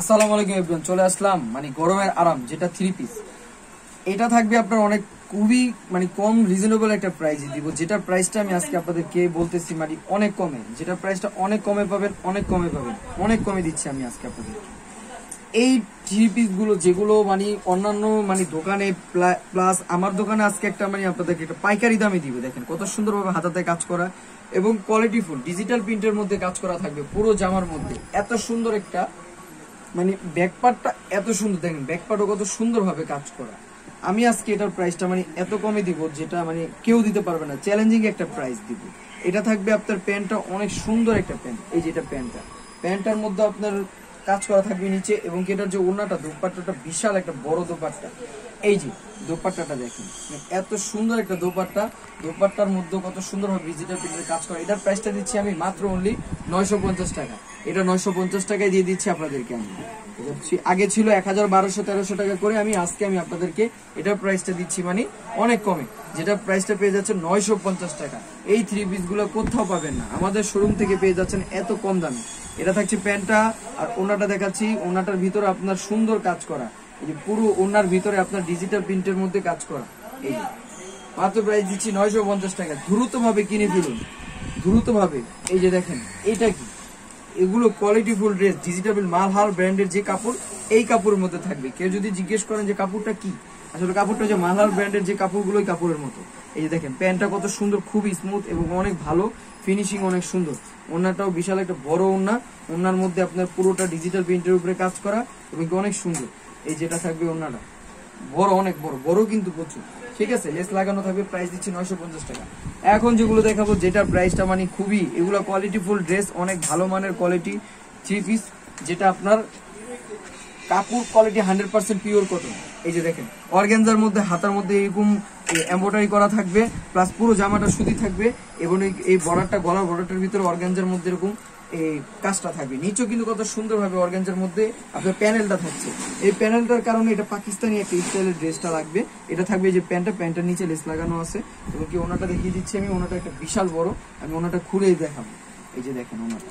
আসসালামু আলাইকুম এভরিওয়ান, চলে আসলাম মানে গরমের আরাম যেটা থ্রি পিস। এটা থাকবে আপনার অনেক খুবই মানে কম রিজনেবল একটা প্রাইসে দিব, যেটার প্রাইসটা আমি আজকে আপনাদেরকে বলতেছি মানে অনেক কমে, যেটা প্রাইসটা অনেক কমে পাবেন, অনেক কমে পাবেন, অনেক কমে দিচ্ছি আমি আজকে আপনাদের। এই থ্রি পিস গুলো যেগুলো মানে অন্যান্য মানে দোকানে প্লাস আমার দোকানে আজকে একটা মানে আপনাদেরকে একটা পাইকারি দামে দিব। দেখেন কত সুন্দরভাবে হাতাতে কাজ করা এবং কোয়ালিটিফুল ডিজিটাল প্রিন্টের মধ্যে কাজ করা থাকবে পুরো জামার মধ্যে। এত সুন্দর একটা মানে ব্যাকপার্টটা এত সুন্দর, দেখেন ব্যাকপার্টও কত সুন্দর ভাবে কাজ করা। আমি আজকে এটার প্রাইসটা মানে এত কমে দিব যেটা মানে কেউ দিতে পারবে না, চ্যালেঞ্জিং একটা প্রাইস দিব। এটা থাকবে আপনার প্যান্টটা অনেক সুন্দর একটা প্যান্ট, এই যে এটা প্যান্টটার মধ্যে আপনার কাজ করা থাকবে নিচে, এবং এটার যে ওড়নাটা দোপাট্টাটা বিশাল একটা বড় দোপাট্টা। এই যে দোপাট্টাটা দেখেন এত সুন্দর একটা দোপাট্টার মধ্যে কত সুন্দর ভাবে ডিজিটাল প্রিন্টের কাজ করা। এটার প্রাইসটা দিচ্ছি আমি মাত্র অনলি 950 টাকা। এটা 950 টাকায় দিয়ে দিচ্ছি আপনাদেরকে আমি। আগে ছিল 1000, 1200, 1300 টাকা করে, আমি আজকে আমি আপনাদেরকে এটার প্রাইসটা দিচ্ছি মানে অনেক কমে, যেটা প্রাইসটা পেয়ে যাচ্ছে 950 টাকা। এই থ্রি পিস গুলো কোথাও পাবেন না, আমাদের শোরুম থেকে পেয়ে যাচ্ছেন এত কম দামে। এটা থাকছে প্যান্টটা, আর ওনাটা দেখাচ্ছি। ওনাটার ভিতরে আপনার সুন্দর কাজ করা, এই যে পুরো ওনার ভিতরে আপনার ডিজিটাল প্রিন্টের মধ্যে কাজ করা। এই যে মাত্র প্রাইস দিচ্ছি 950 টাকা। দ্রুত ভাবে কিনে ফেলুন, দ্রুত ভাবে। এই যে দেখেন এটা কি, এগুলো কোয়ালিটিফুল ড্রেস, ডিজিটাল মালহার ব্র্যান্ডের যে কাপড়, এই কাপড়ের মধ্যে থাকবে। কেউ যদি জিজ্ঞেস করেন যে কাপড়টা কি, আসলে কাপড়টা যে মালহার ব্র্যান্ডের যে কাপড়গুলো, ওই কাপড়ের মতো। এই যে দেখেন প্যান্টটা কত সুন্দর, খুবই স্মুথ এবং অনেক ভালো ফিনিশিং, অনেক সুন্দর। ওড়নাটাও বিশাল একটা বড় ওড়না, ওড়নার মধ্যে আপনার পুরোটা ডিজিটাল প্রিন্টের উপরে কাজ করা এবং অনেক সুন্দর। এই যেটা থাকবে ওড়নাটা বড়, অনেক বড় বড় কিন্তু প্রচুর, ঠিক আছে। লেস লাগানো থাকবে, প্রাইস দিচ্ছি 950 টাকা। এখন যেগুলো দেখাবো যেটার প্রাইসটা মানে খুবই, এগুলো কোয়ালিটিফুল ড্রেস, অনেক ভালো মানের কোয়ালিটি থ্রি পিস, যেটা আপনার কাপড় কোয়ালিটি 100% পিওর কটন। এই যে দেখেন অর্গানজার মধ্যে হাতার মধ্যে এরকম এমব্রয়ডারি করা থাকবে, প্লাস পুরো জামাটা সুতি থাকবে, এবং এই বর্ডারটা, গলার বর্ডারটার ভিতরে অর্গানজার মধ্যে এরকম এই কাজটা থাকবে। নিচেও কিন্তু কত সুন্দর ভাবে অর্গানজার মধ্যে আপনার প্যানেলটা থাকছে। এই প্যানেলটার কারণে এটা পাকিস্তানি একটা স্টাইলের ড্রেসটা লাগবে। এটা থাকবে যে প্যান্টের নিচে লেস লাগানো আছে, এবং কি ওনাটা দেখিয়ে দিচ্ছি আমি। ওনাটা একটা বিশাল বড়, আমি ওনাটা খুলেই দেখাবো। এই যে দেখেন ওনাটা,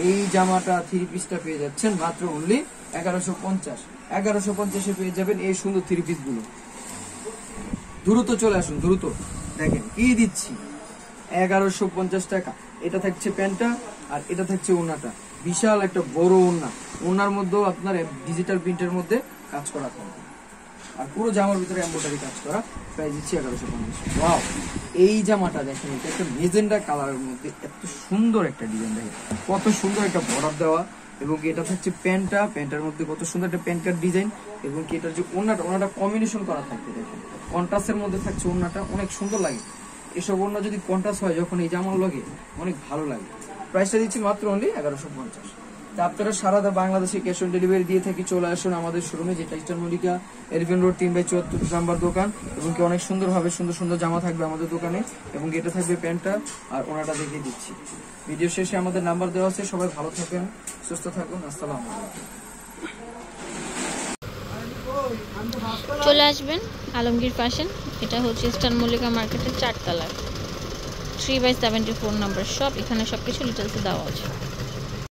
এই জামাটা থ্রি পিসটা পেয়ে যাচ্ছেন মাত্র অনলি 1150। 1150-এ পেয়ে যাবেন এই সুন্দর থ্রি পিস গুলো। দ্রুত চলে আসুন, দ্রুত। দেখেন কি দিচ্ছি, 1150 টাকা। এটা থাকছে প্যান্টটা, আর এটা থাকছে ওড়নাটা, বিশাল একটা বড় ওড়না। ওড়নার মধ্যেও আপনার ডিজিটাল প্রিন্টের মধ্যে কাজ করা থাকবে, আর পুরো জামার ভিতরে এমব্রয়ডারি কাজ করা। প্রাইস দিচ্ছি 1150। ওয়াও, এই জামাটা দেখেন, এটা একটা মেজেন্ডা কালারের মধ্যে এত সুন্দর একটা ডিজাইন, দেখেন কত সুন্দর একটা বর্ডার দেওয়া, এবং এটা থাকছে প্যান্টের মধ্যে কত সুন্দর একটা প্যান্ট কাট ডিজাইন, এবং কি এটার যে ওড়নাটা কম্বিনেশন করা থাকবে। দেখেন কন্ট্রাস্টের মধ্যে থাকছে ওড়নাটা, অনেক সুন্দর লাগে। এসব ওড়না যদি কন্ট্রাস্ট হয় যখন এই জামার লগে, অনেক ভালো লাগে। প্রাইসটা দিচ্ছি মাত্র অনলি 1150। তা আপনারা সারা বাংলাদেশে ক্যাশ অন ডেলিভারি দিয়ে থাকি। চলে আসুন আমাদের শোরুমে, যেটা eastern Mallika elephant road 3/74 number দোকান, এবং কি অনেক সুন্দরভাবে সুন্দর সুন্দর জামা থাকবে আমাদের দোকানে, এবং এটা থাকবে প্যান্টটা আর ওনাটা দেখিয়ে দিচ্ছি। ভিডিও শেষে আমাদের নাম্বার দেওয়া আছে। সবাই ভালো থাকেন, সুস্থ থাকুন, আসসালামু আলাইকুম। চলে আসবেন আলমগীর ফ্যাশন, এটা হচ্ছে ইস্টার্ন মল্লিকা মার্কেটের 4 তলায় 3/74 নাম্বার শপ। এখানে সবকিছু ডিটেলসে দেওয়া আছে।